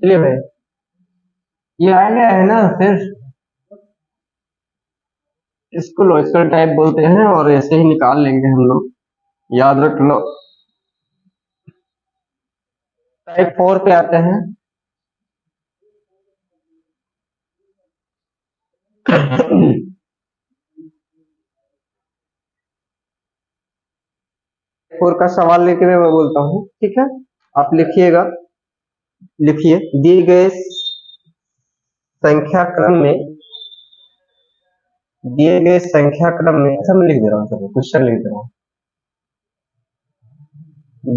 चलिए भाई, ये आ गया है ना। फिर इसको लॉजिकल टाइप बोलते हैं और ऐसे ही निकाल लेंगे हम लोग। याद रख लो। टाइप 4 पे आते हैं। फोर का सवाल लेके मैं बोलता हूँ, ठीक है। आप लिखिएगा। लिखिए, दिए गए संख्या क्रम में, दिए गए संख्या क्रम में, अच्छा मैं लिख दे रहा हूँ, चलो क्वेश्चन लिख दे रहा हूँ।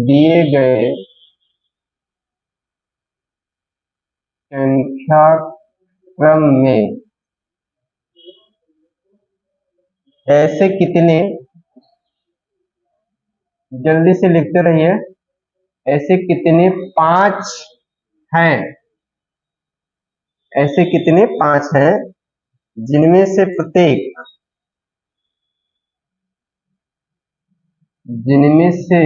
दिए गए संख्या क्रम में ऐसे कितने, जल्दी से लिखते रहिए, ऐसे कितने पांच हैं, ऐसे कितने पांच हैं जिनमें से प्रत्येक, जिनमें से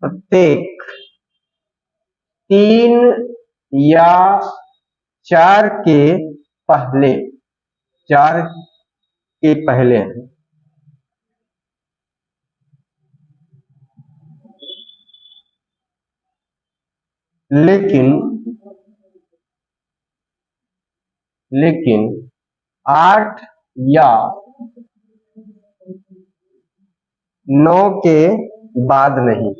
प्रत्येक 3 या 4 के पहले, 4 के पहले हैं। लेकिन 8 या 9 के बाद नहीं।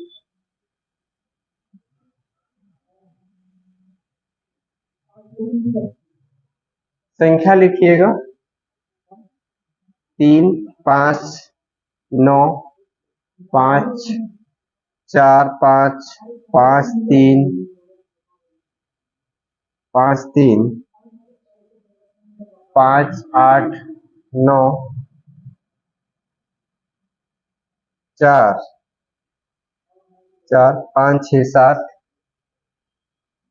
संख्या लिखिएगा, 3, 5, 9, 5, 4, 5, 5, 3, 5, 3, 5, 8, 9, 4, 4, 5, 6, 7,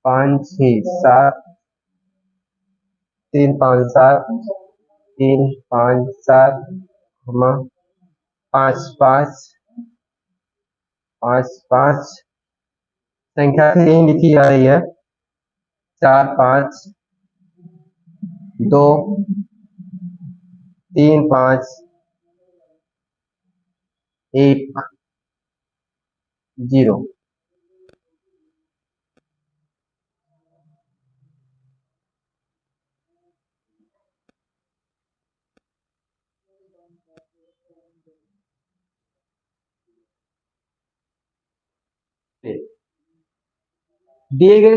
5, 6, 7, 3, 5, 7, 3, 5, 7, 5, 5, 5, 5। संख्या से यही लिखी जा रही है, 4, 5, 2, 3, 5, 1, 0। दिए गए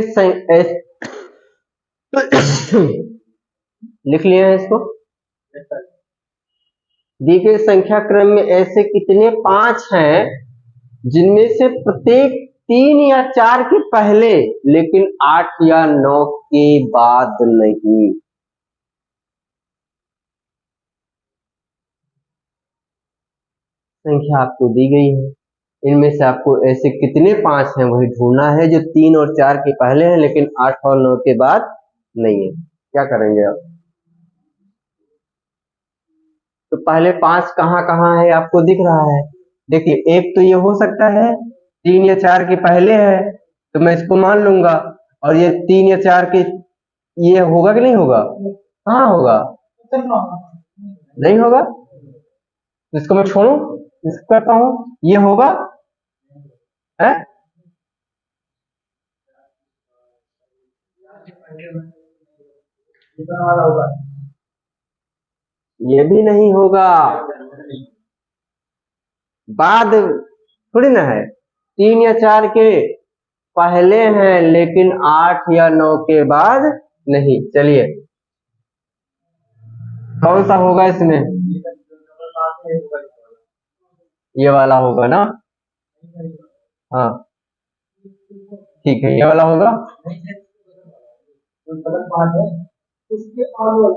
लिख लिया है इसको। दिए गए संख्या क्रम में ऐसे कितने पांच हैं जिनमें से प्रत्येक 3 या 4 के पहले, लेकिन 8 या 9 के बाद नहीं। संख्या आपको दी गई है, इनमें से आपको ऐसे कितने पांच हैं वही ढूंढना है जो 3 और 4 के पहले हैं लेकिन 8 और 9 के बाद नहीं है। क्या करेंगे आप? तो पहले 5 कहाँ कहाँ है आपको दिख रहा है। देखिए, एक तो ये हो सकता है 3 या 4 के पहले है, तो मैं इसको मान लूंगा। और ये 3 या 4 के, ये होगा कि नहीं होगा? कहाँ होगा? नहीं होगा, तो इसको मैं छोड़ू, इसको करता हूँ, ये होगा है? ये भी नहीं होगा, बाद थोड़ी ना है। 3 या 4 के पहले हैं लेकिन 8 या 9 के बाद नहीं। चलिए, कौन सा होगा इसमें? ये वाला होगा ना? हाँ ठीक है, ये वाला होगा।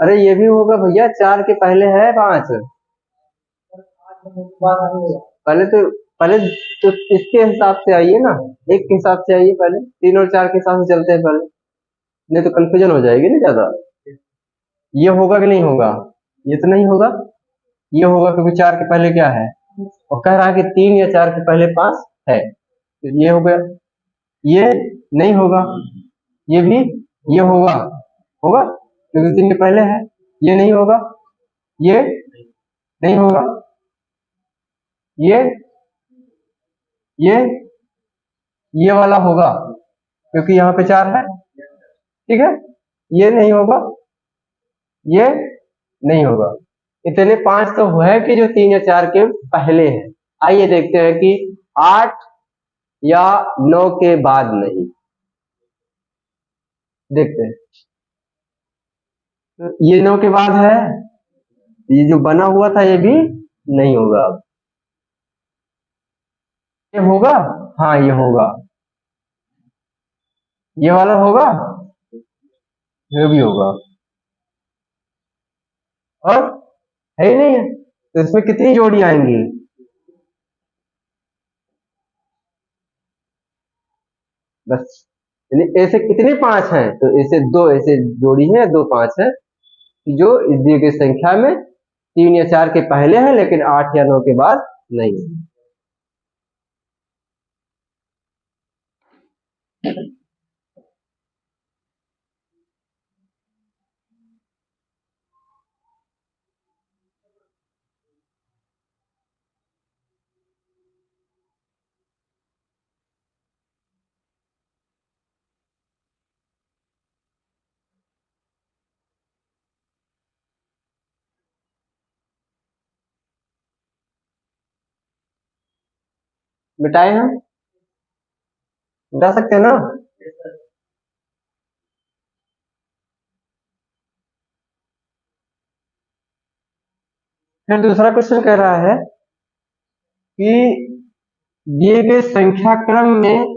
अरे ये भी होगा भैया, 4 के पहले है 5। पहले तो इसके हिसाब से आइए ना, एक के हिसाब से आइए, पहले 3 और 4 के हिसाब से चलते हैं पहले, नहीं तो कंफ्यूजन हो जाएगी ना ज्यादा। ये होगा कि नहीं होगा? ये तो नहीं होगा, ये होगा क्योंकि 4 के पहले क्या है, और कह रहा है कि 3 या 4 के पहले 5 है, तो ये हो गया। ये नहीं होगा, ये भी, ये होगा, होगा क्योंकि 3 के पहले है। ये नहीं होगा, ये नहीं होगा, ये ये वाला होगा क्योंकि यहाँ पे 4 है। ठीक है, ये नहीं होगा, ये नहीं होगा। इतने 5 तो है कि जो 3 या 4 के पहले हैं। आइए देखते हैं कि 8 या 9 के बाद नहीं। देखते हैं, तो ये 9 के बाद है, ये जो बना हुआ था ये भी नहीं होगा। अब ये होगा, हाँ ये होगा, ये वाला होगा, ये भी होगा, और है ही नहीं है, तो इसमें कितनी जोड़ी आएंगी? बस, यानी ऐसे कितने 5 हैं, तो ऐसे 2 ऐसे जोड़ी है, 2 5 है जो इस दिए गई संख्या में 3 या 4 के पहले है लेकिन 8 या 9 के बाद नहीं है। मिटाए हम, मिटा सकते हैं ना? फिर दूसरा क्वेश्चन कह रहा है कि दिए गए संख्या क्रम में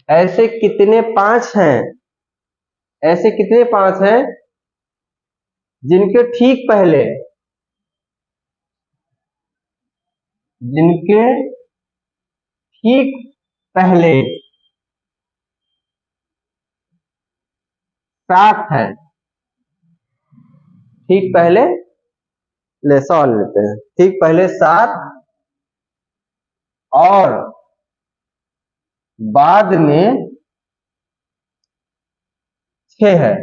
ऐसे कितने 5 हैं, ऐसे कितने 5 हैं जिनके ठीक पहले, जिनके ठीक पहले 7 है। ठीक पहले, ले सवाल लेते हैं, ठीक पहले 7 और बाद में 6 है।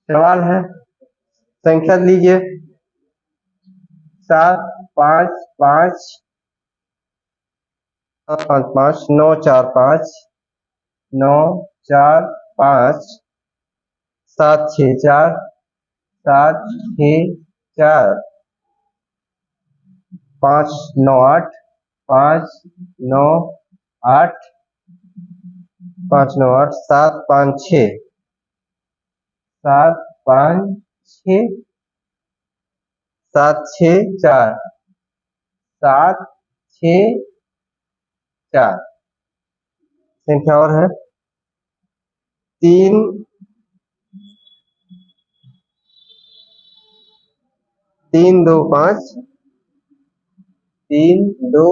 सवाल है, संख्या लीजिए, 7 5 5 5 5 9 4 5 9 4 5 7 6 4 7 6 4 5 9 8 5 9 8 5 9 8 7 5 6 7 5 6 7 6 4 7 6 4 संख्या और है 3 3 2 5 3 2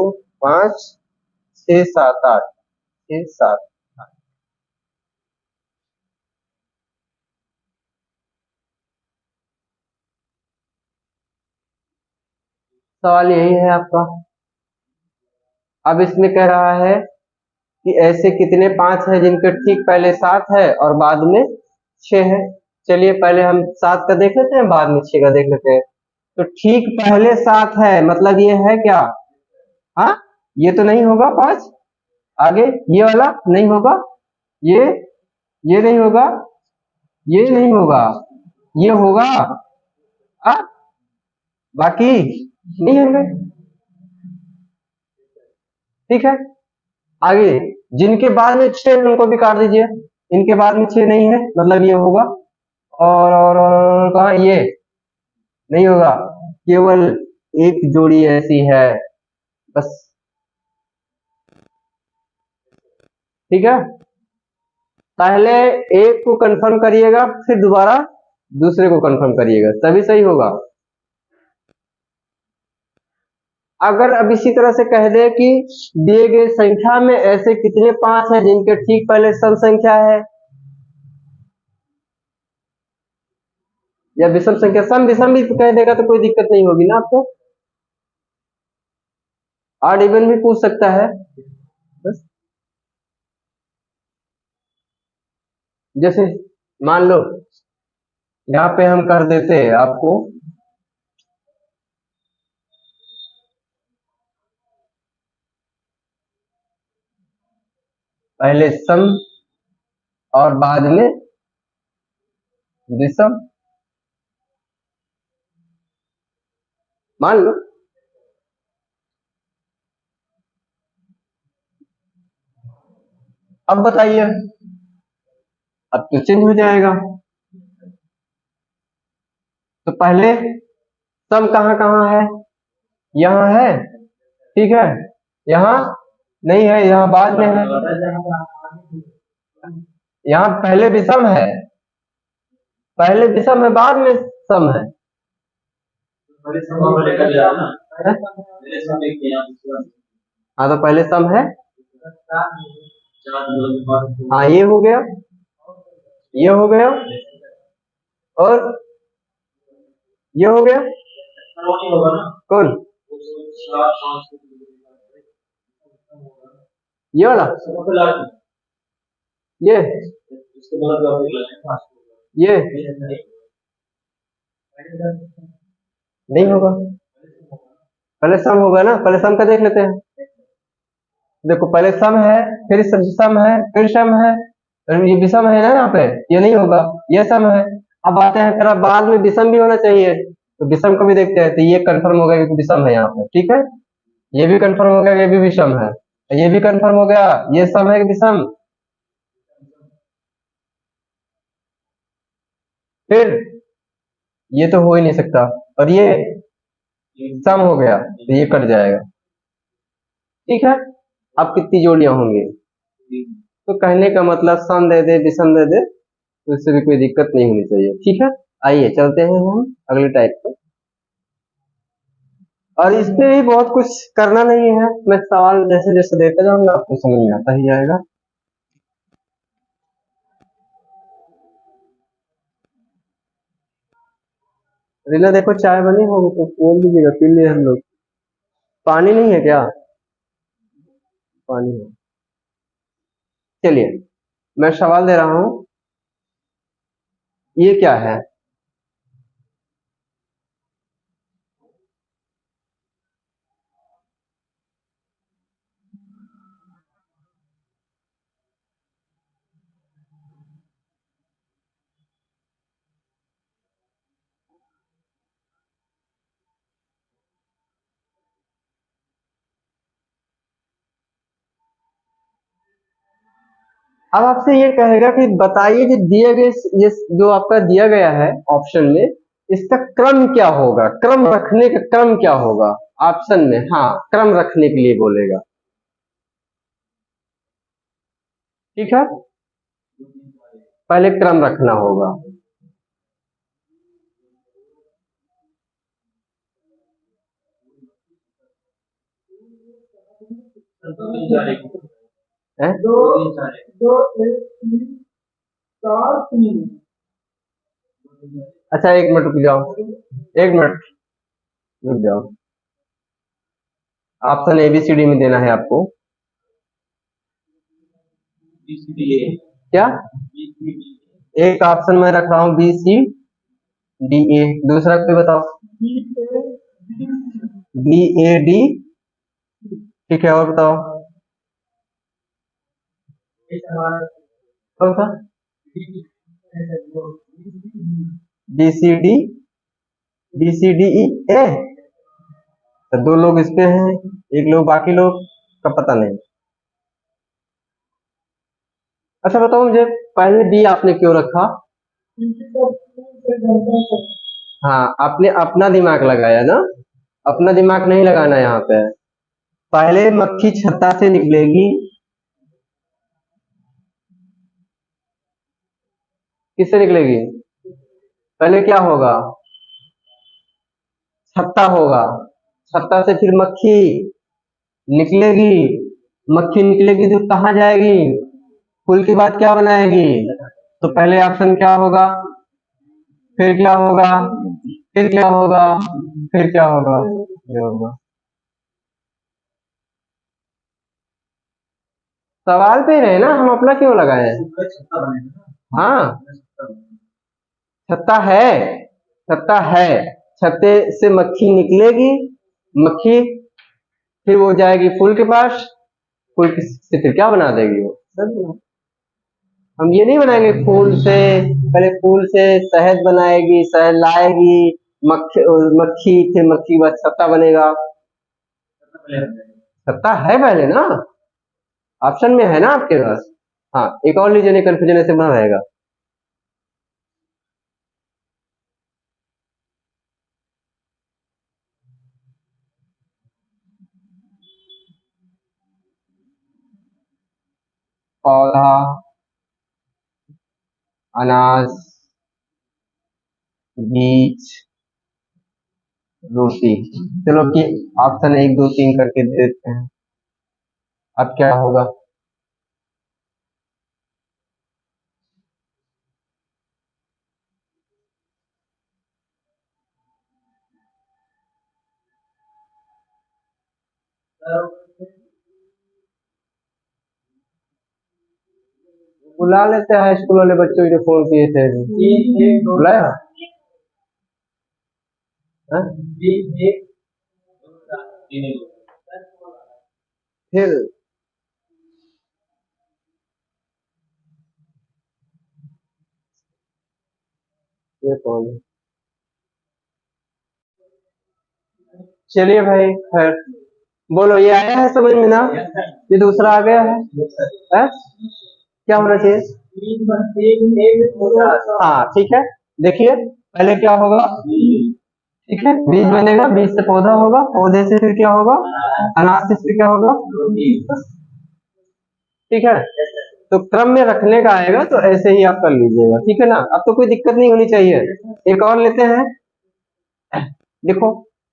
5 6 7 8 6 7। सवाल यही है आपका। अब इसमें कह रहा है कि ऐसे कितने 5 है जिनके ठीक पहले 7 है और बाद में 6 है। चलिए पहले हम 7 का देख लेते हैं, बाद में 6 का देख लेते हैं। तो ठीक पहले 7 है मतलब ये है क्या? हाँ, ये तो नहीं होगा 5। आगे ये वाला नहीं होगा, ये ये नहीं होगा, ये नहीं होगा, ये होगा, हाँ बाकी नहीं होंगे। ठीक है, आगे जिनके बाद में 6 है उनको भी काट दीजिए। इनके बाद में 6 नहीं है मतलब ये होगा, और कहा ये नहीं होगा, केवल एक जोड़ी ऐसी है बस। ठीक है, पहले एक को कंफर्म करिएगा फिर दोबारा दूसरे को कंफर्म करिएगा तभी सही होगा। अगर अब इसी तरह से कह दे कि दिए गए संख्या में ऐसे कितने 5 हैं जिनके ठीक पहले सम संख्या है, या विषम संख्या, सम विषम भी कह देगा तो कोई दिक्कत नहीं होगी ना आपको। ऑड इवन भी पूछ सकता है बस। जैसे मान लो यहाँ पे हम कर देते हैं आपको पहले सम और बाद में विषम, मान लो अब बताइए, अब तो चेंज हो जाएगा। तो पहले सम कहाँ कहाँ है, यहाँ है, ठीक है, यहाँ नहीं है, यहाँ बाद में है, यहाँ पहले विषम है, पहले विषम है बाद में सम है। हाँ तो पहले सम है, हाँ ये हो गया, ये हो गया, और ये हो गया, कौन ये वाला, ये नहीं होगा, पहले सम होगा ना, पहले सम का देख लेते हैं। देखो पहले सम है, फिर सम है, फिर सम है, ये विषम है ना यहाँ पे, ये नहीं होगा, ये सम है। अब आते हैं फिर बाद में विषम भी होना चाहिए, तो विषम को भी देखते हैं, तो ये कंफर्म हो गया कि विषम है यहाँ पे, ठीक है, ये भी कंफर्म हो गया, ये भी विषम है, ये भी कंफर्म हो गया, ये सम है कि विषम, फिर ये तो हो ही नहीं सकता, और ये सम हो गया तो ये कट जाएगा, ठीक है। अब कितनी जोड़ियां होंगी, तो कहने का मतलब सम दे दे विषम दे दे तो इससे भी कोई दिक्कत नहीं होनी चाहिए, ठीक है। आइए चलते हैं हम अगले टाइप पे, और इसमें भी बहुत कुछ करना नहीं है, मैं सवाल जैसे जैसे देता जाऊंगा आपको समझ में आता ही जाएगा। रीना देखो चाय बनी होगी तो खोल लीजिएगा, पी लिए हम लोग। पानी नहीं है क्या, पानी है, चलिए मैं सवाल दे रहा हूं, ये क्या है, अब आपसे ये कहेगा कि बताइए कि दिए गए ये जो आपका दिया गया है ऑप्शन में, इसका क्रम क्या होगा, क्रम रखने का क्रम क्या होगा ऑप्शन में, हाँ क्रम रखने के लिए बोलेगा, ठीक है, पहले क्रम रखना होगा। है? अच्छा एक मिनट रुक जाओ, एक मिनट रुक जाओ, ऑप्शन ABCD में देना है आपको, क्या एक ऑप्शन में रख रहा हूँ BCDA, दूसरा कोई बताओ BAD, ठीक है, और बताओ कौन सा BCDE, तो दो लोग इस पे हैं, एक लोग, बाकी लोग का पता नहीं। अच्छा बताओ मुझे, पहले B आपने क्यों रखा, हाँ आपने अपना दिमाग लगाया ना, अपना दिमाग नहीं लगाना यहाँ पे, पहले मक्खी छत्ता से निकलेगी, किससे निकलेगी, पहले क्या होगा, छत्ता होगा, छत्ता से फिर मक्खी निकलेगी, मक्खी निकलेगी तो कहाँ जाएगी, फूल के बाद क्या बनाएगी, तो पहले ऑप्शन क्या होगा, फिर क्या होगा, फिर क्या होगा, फिर क्या होगा, ये होगा, सवाल पे ही रहे ना, हम अपना क्यों लगाए? हाँ, छत्ता है, छत्ता है। छत्ते से मक्खी निकलेगी, मक्खी फिर वो जाएगी फूल के पास, फूल से फिर क्या बना देगी वो? हम ये नहीं बनाएंगे फूल से, पहले फूल से शहद बनाएगी, शहद लाएगी, मक्खी मक्खी फिर मक्खी के बाद छत्ता बनेगा। छत्ता है पहले ना, ऑप्शन में है ना आपके पास। हाँ, एक और लीजिए, नहीं कंफ्यूजन ऐसे बना रहेगा। पौधा, अनाज, बीज, रोटी। चलो कि ऑप्शन 1 2 3 करके दे देते हैं। अब क्या होगा? बुला लेते हैं स्कूल वाले बच्चों जो फोन किए थे, बुलाया? हाँ? फिर ये कौन है? चलिए भाई, खैर बोलो, ये आया है समझ में ना? ये दूसरा आ गया है? क्या होना चाहिए? हाँ ठीक है, देखिए पहले क्या होगा? ठीक है, बीज बनेगा, बीज से पौधा होगा, पौधे से फिर क्या होगा? अनाज से फिर क्या होगा? ठीक है, तो क्रम में रखने का आएगा तो ऐसे ही आप कर लीजिएगा, ठीक है ना? अब तो कोई दिक्कत नहीं होनी चाहिए। एक और लेते हैं, देखो,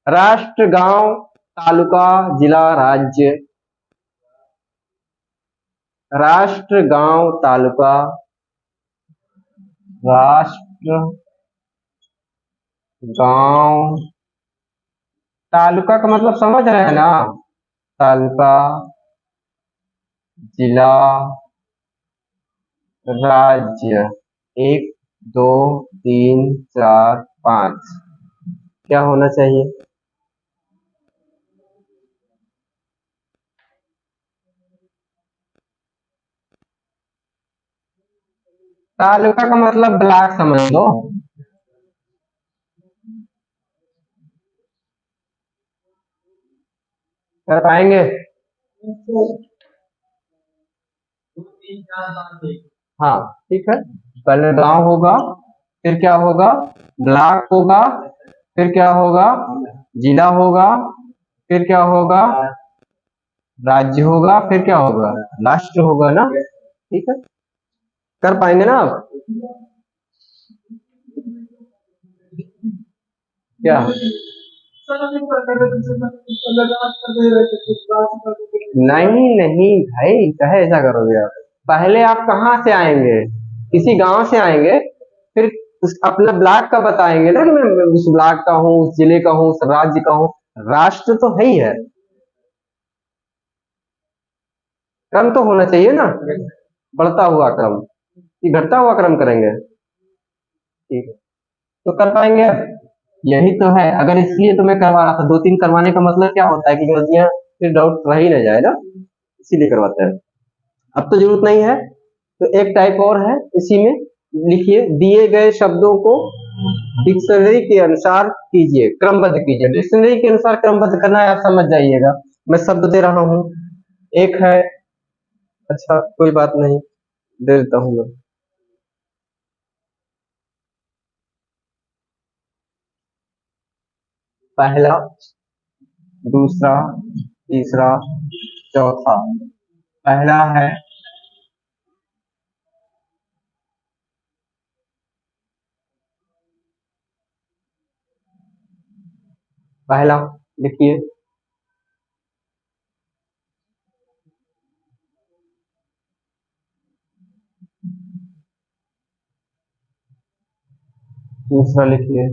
राष्ट्र, गांव, तालुका, जिला, राज्य। राष्ट्र, गांव, तालुका, राष्ट्र, गांव, तालुका का मतलब समझ रहे हैं ना? तालुका, जिला, राज्य। 1 2 3 4 5 क्या होना चाहिए? तालुका का मतलब ब्लॉक समझ लो। कर पाएंगे? हाँ ठीक है, पहले गांव होगा, फिर क्या होगा? ब्लॉक होगा, फिर क्या होगा? जिला होगा, फिर क्या होगा? राज्य होगा, फिर क्या होगा? राष्ट्र होगा ना? ठीक है, कर पाएंगे ना आप? क्या? नहीं नहीं भाई, कहे ऐसा करोगे आप? पहले आप कहाँ से आएंगे? किसी गांव से आएंगे, फिर उस अपना ब्लॉक का बताएंगे ना कि मैं उस ब्लॉक का हूँ, उस जिले का हूँ, उस राज्य का हूँ। राष्ट्र तो है ही है, क्रम तो होना चाहिए ना, बढ़ता हुआ क्रम कि घटता हुआ क्रम करेंगे? ठीक है, तो कर पाएंगे अब? यही तो है, अगर इसलिए तो मैं करवा रहा था, 2 3 करवाने का मतलब क्या होता है कि गलतियां फिर डाउट रह ही ना जाए ना, इसीलिए करवाते हैं। अब तो जरूरत नहीं है, तो एक टाइप और है इसी में। लिखिए, दिए गए शब्दों को डिक्शनरी के अनुसार कीजिए, क्रमबद्ध कीजिए। डिक्शनरी के अनुसार क्रमबद्ध करना है, आप समझ जाइएगा। मैं शब्द दे रहा हूँ, एक है, अच्छा कोई बात नहीं, दे देता हूँ मैं। पहला, दूसरा, तीसरा, चौथा। पहला है, पहला लिखिए, दूसरा लिखिए,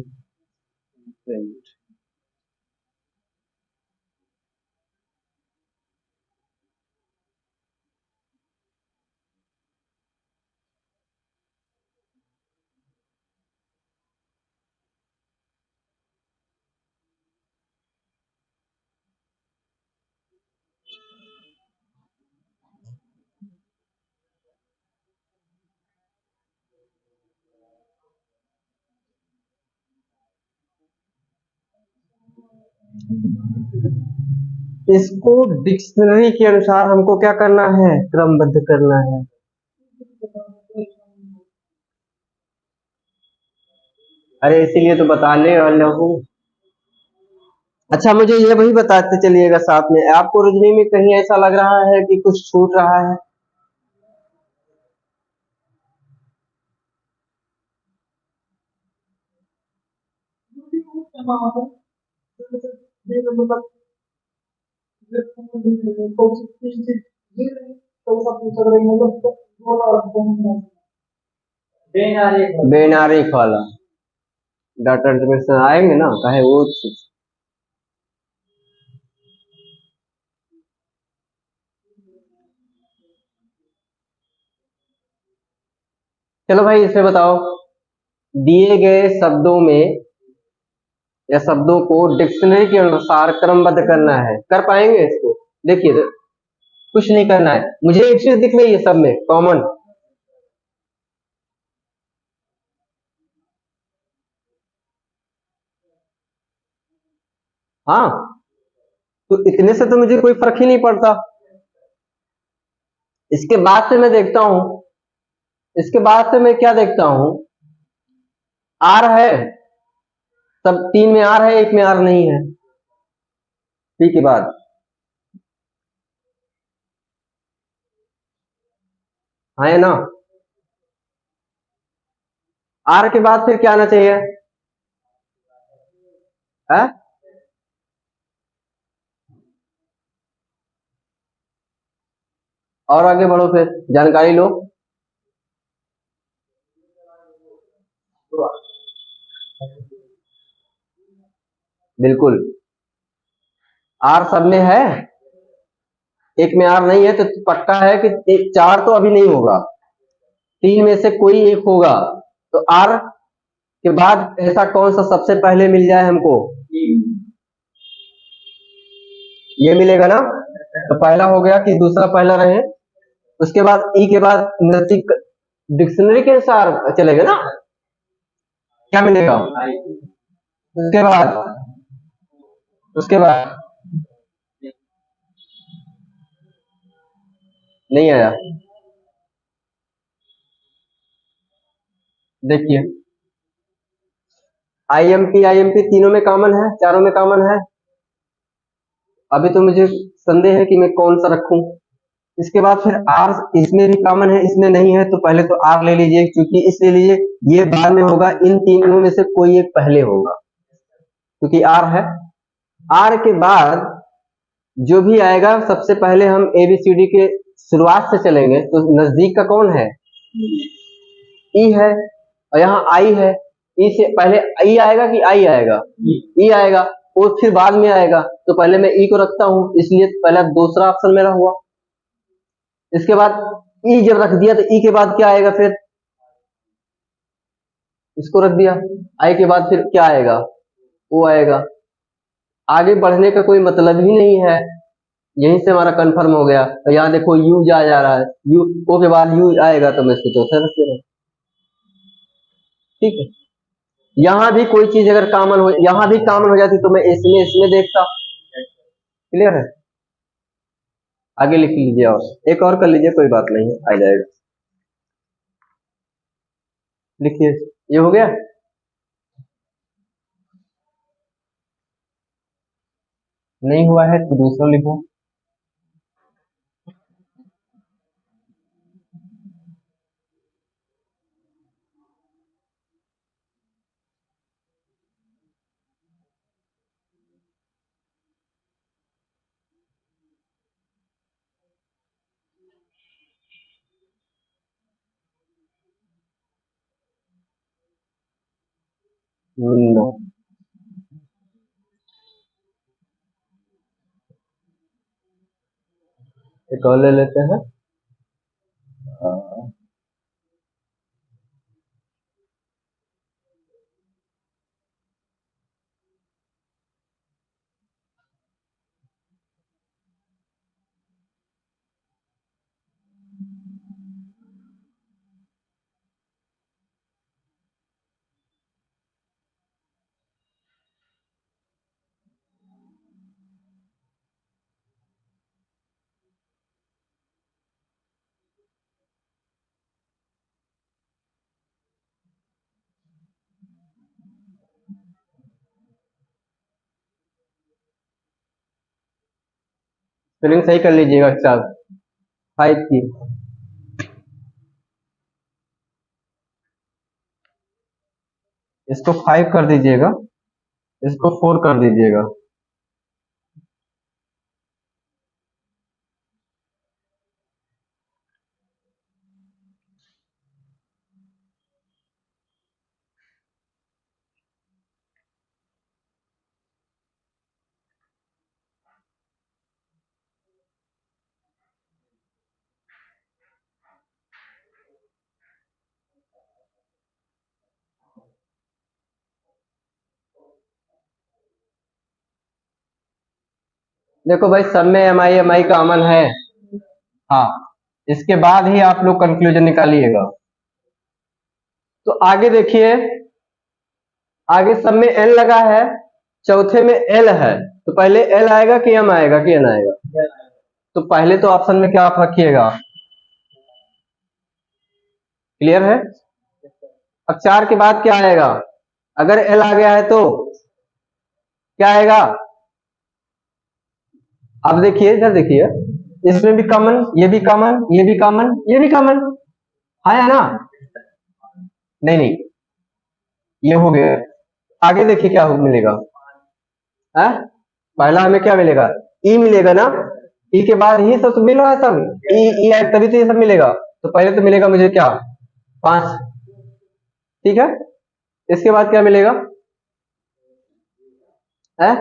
इसको डिक्शनरी के अनुसार हमको क्या करना है, क्रमबद्ध करना है। अरे इसीलिए तो बताने वाला हूँ। अच्छा मुझे ये वही बताते चलिएगा साथ में, आपको रजनी में कहीं ऐसा लग रहा है कि कुछ छूट रहा है? बेनारिक वाला डाटा इंटरप्रिटेशन आएंगे ना, कहे वो चलो भाई इसे बताओ, दिए गए शब्दों में या शब्दों को डिक्शनरी के अनुसार क्रमबद्ध करना है, कर पाएंगे इसको? देखिए कुछ नहीं करना है, मुझे एक चीज दिख रही है सब में कॉमन। हाँ, तो इतने से तो मुझे कोई फर्क ही नहीं पड़ता। इसके बाद से मैं देखता हूं, इसके बाद से मैं क्या देखता हूं, आर है, सब तीन में आर है, एक में आर नहीं है। पी के बाद हाँ है ना, आर के बाद फिर क्या आना चाहिए है? और आगे बढ़ो फिर जानकारी लो। बिल्कुल, आर सब में है, एक में आर नहीं है, तो पक्का है कि एक चार तो अभी नहीं होगा, तीन में से कोई एक होगा। तो आर के बाद ऐसा कौन सा सबसे पहले मिल जाए हमको? ये मिलेगा ना, तो पहला हो गया कि दूसरा पहला रहे। उसके बाद ई के बाद नजदीक डिक्शनरी के अनुसार चलेगा ना, क्या मिलेगा उसके बाद? उसके बाद नहीं आया। देखिए आईएमपी तीनों में कॉमन है, चारों में कॉमन है। अभी तो मुझे संदेह है कि मैं कौन सा रखूं। इसके बाद फिर आर इसमें भी कॉमन है, इसमें नहीं है, तो पहले तो आर ले लीजिए, क्योंकि इस ले लीजिए, ये बाद में होगा, इन तीनों में से कोई एक पहले होगा, क्योंकि आर है। आर के बाद जो भी आएगा सबसे पहले हम एबीसीडी के शुरुआत से चलेंगे, तो नजदीक का कौन है? ई है, और यहाँ आई है। ई से पहले ई आएगा कि आई आएगा? ई आएगा, और फिर बाद में आएगा, तो पहले मैं ई को रखता हूं, इसलिए पहला दूसरा ऑप्शन मेरा हुआ। इसके बाद ई जब रख दिया, तो ई के बाद क्या आएगा फिर? इसको रख दिया। आई के बाद फिर क्या आएगा? वो आएगा। आगे बढ़ने का कोई मतलब ही नहीं है, यहीं से हमारा कंफर्म हो गया। तो यहाँ देखो यू जा रहा है, यू ओ के बाद यू आएगा, तो मैं इसको चौथे रख दे रहा हूं। ठीक है, यहाँ भी कोई चीज अगर कॉमन हो, यहाँ भी कॉमन हो जाती, तो मैं इसमें इसमें देखता। क्लियर है? आगे लिख लीजिए, और एक और कर लीजिए, कोई बात नहीं है, आ जाएगा। लिखिए, ये हो गया। नहीं हुआ है तो दूसरा लिखो। नो, एक और ले लेते हैं। स्पेलिंग सही कर लीजिएगा चार 5 की। इसको 5 कर दीजिएगा, इसको 4 कर दीजिएगा। देखो भाई, सब में एम आई कॉमन है। हाँ, इसके बाद ही आप लोग कंक्लूजन निकालिएगा। तो आगे देखिए, आगे सब में एन लगा है, चौथे में एल है, तो पहले एल आएगा कि एम आएगा कि एन आएगा? तो पहले तो ऑप्शन में क्या आप रखिएगा, क्लियर है? अब 4 के बाद क्या आएगा? अगर एल आ गया है तो क्या आएगा? अब देखिए, इधर देखिए, इसमें भी कॉमन, ये भी कॉमन, ये भी कॉमन, ये भी कॉमन आया ना? नहीं नहीं, ये हो गया। आगे देखिए क्या मिलेगा है? पहला हमें क्या मिलेगा? ई मिलेगा ना? ई के बाद ही सब मिल रहा है, सब ई ई आए तभी तो ये सब मिलेगा। तो पहले तो मिलेगा मुझे क्या? 5, ठीक है। इसके बाद क्या मिलेगा है?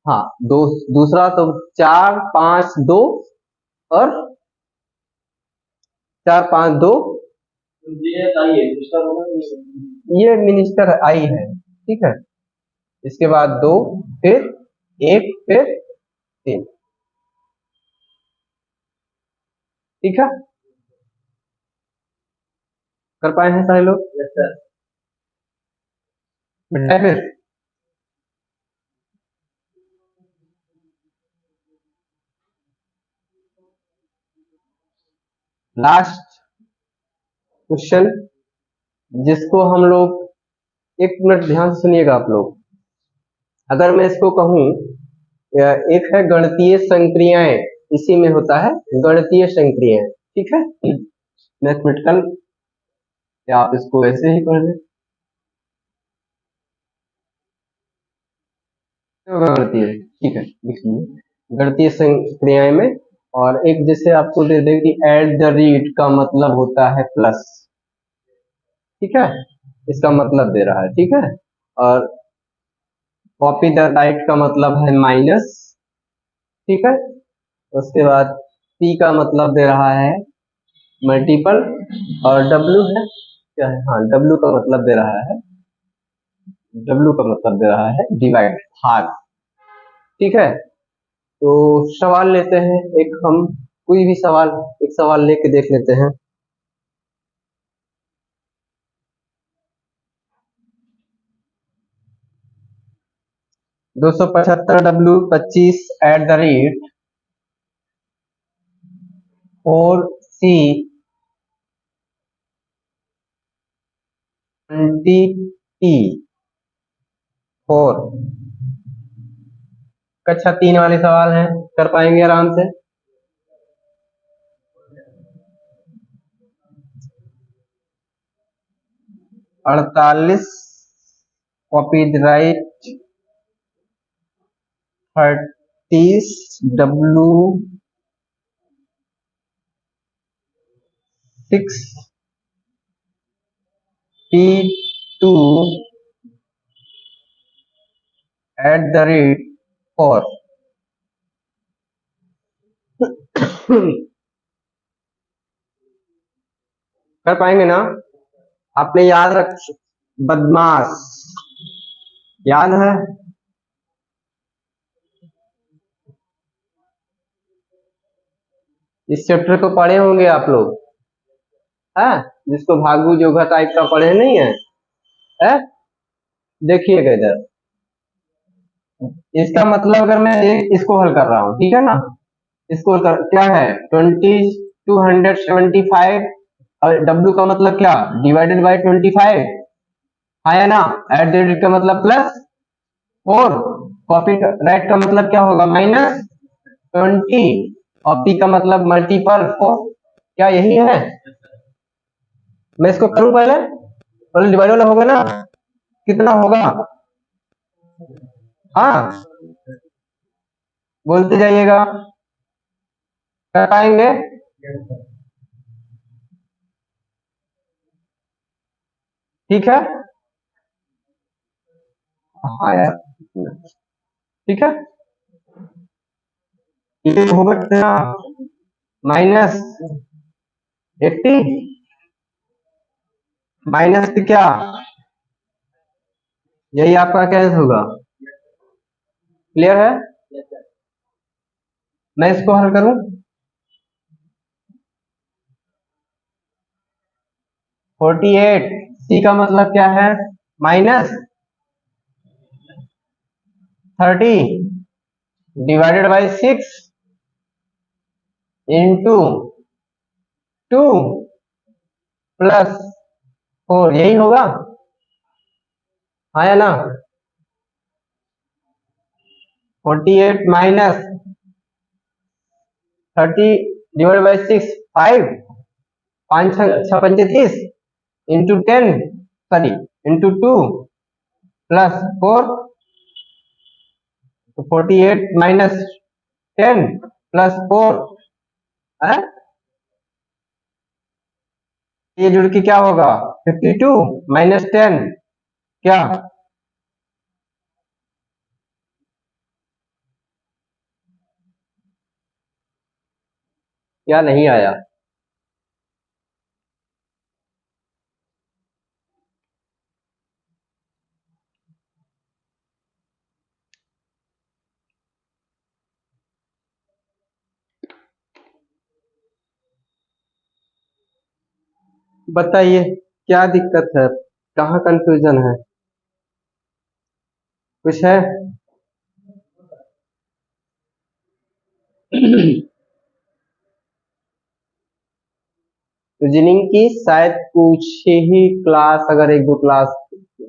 हाँ, दो, दूसरा तो 4 5 2 और 4 5 2, ये मिनिस्टर आई है, ठीक है। इसके बाद 2, फिर 1, फिर 3, ठीक है। कर पाए हैं सारे लोग? मिटाए फिर। लास्ट क्वेश्चन, जिसको हम लोग, एक मिनट ध्यान से सुनिएगा आप लोग। अगर मैं इसको कहूं, एक है गणितीय संक्रियाएं, इसी में होता है गणितीय संक्रियाएं, ठीक है, मैथमेटिकल, या आप इसको ऐसे ही पढ़ लें, गणितीय, ठीक है, लिखिए गणितीय संक्रियाएं में। और एक जैसे आपको दे दे कि एट द रेट का मतलब होता है प्लस, ठीक है, इसका मतलब दे रहा है, ठीक है। और कॉपी द राइट का मतलब है माइनस, ठीक है। उसके बाद पी का मतलब दे रहा है मल्टीपल, और डब्ल्यू है क्या है? हाँ, डब्ल्यू का मतलब दे रहा है, डब्ल्यू का मतलब दे रहा है डिवाइड, भाग, ठीक है। तो सवाल लेते हैं एक, हम कोई भी सवाल, एक सवाल लेके देख लेते हैं। दो सौ पचहत्तर W 25 at the rate 4C 20T 4, कक्षा 3 वाले सवाल हैं, कर पाएंगे आराम से? अड़तालीस copy right 30 W 6T2 at the rate 4। कर पाएंगे ना? आपने याद रख, बदमाश, याद है? इस चैप्टर को पढ़े होंगे आप लोग, है, जिसको भागु जोगा टाइप का पढ़े नहीं है, है? देखिएगा इधर, इसका मतलब अगर मैं इसको हल कर रहा हूँ, ठीक है ना, इसको हल कर, क्या है 2275, और डब्ल्यू का मतलब क्या? डिवाइडेड बाई 25, आया ना? एट द रेट का मतलब प्लस, और कॉपी राइट का मतलब क्या होगा? माइनस, 20 और p का मतलब मल्टीपल 4, क्या यही है? मैं इसको करूं पहले, पहले डिवाइड वाला होगा ना, कितना होगा? हाँ, बोलते जाइएगा, कर पाएंगे? ठीक है, हाँ यार, ठीक है, ये होगा कितना? -80 माइनस क्या, यही आपका कैसे होगा? क्लियर है? मैं इसको हल करूं, 48 सी का मतलब क्या है? -30 डिवाइडेड बाई 6 इंटू 2 +4, यही होगा, हाँ या ना? 48 माइनस 30 डिवाइड बाई 6, 5, 5 6 पंचे 30 इंटू 10, सॉरी इंटू 2 +4, तो 48 माइनस 10 +4 है, ये जुड़ के क्या होगा? 52 माइनस 10 क्या? क्या नहीं आया? बताइए क्या दिक्कत है, कहाँ कंफ्यूजन है, कुछ है? रीजनिंग की शायद कुछ ही क्लास, अगर एक दो क्लास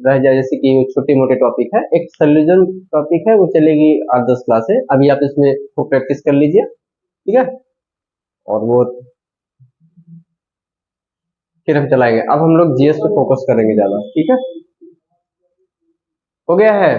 रह जाए, जैसे कि छोटे मोटे टॉपिक है, एक सोल्यूशन टॉपिक है वो चलेगी 8-10 क्लास है, अभी आप इसमें को प्रैक्टिस कर लीजिए, ठीक है, और वो फिर हम चलाएंगे। अब हम लोग जीएस पे फोकस करेंगे ज्यादा, ठीक है, हो गया है?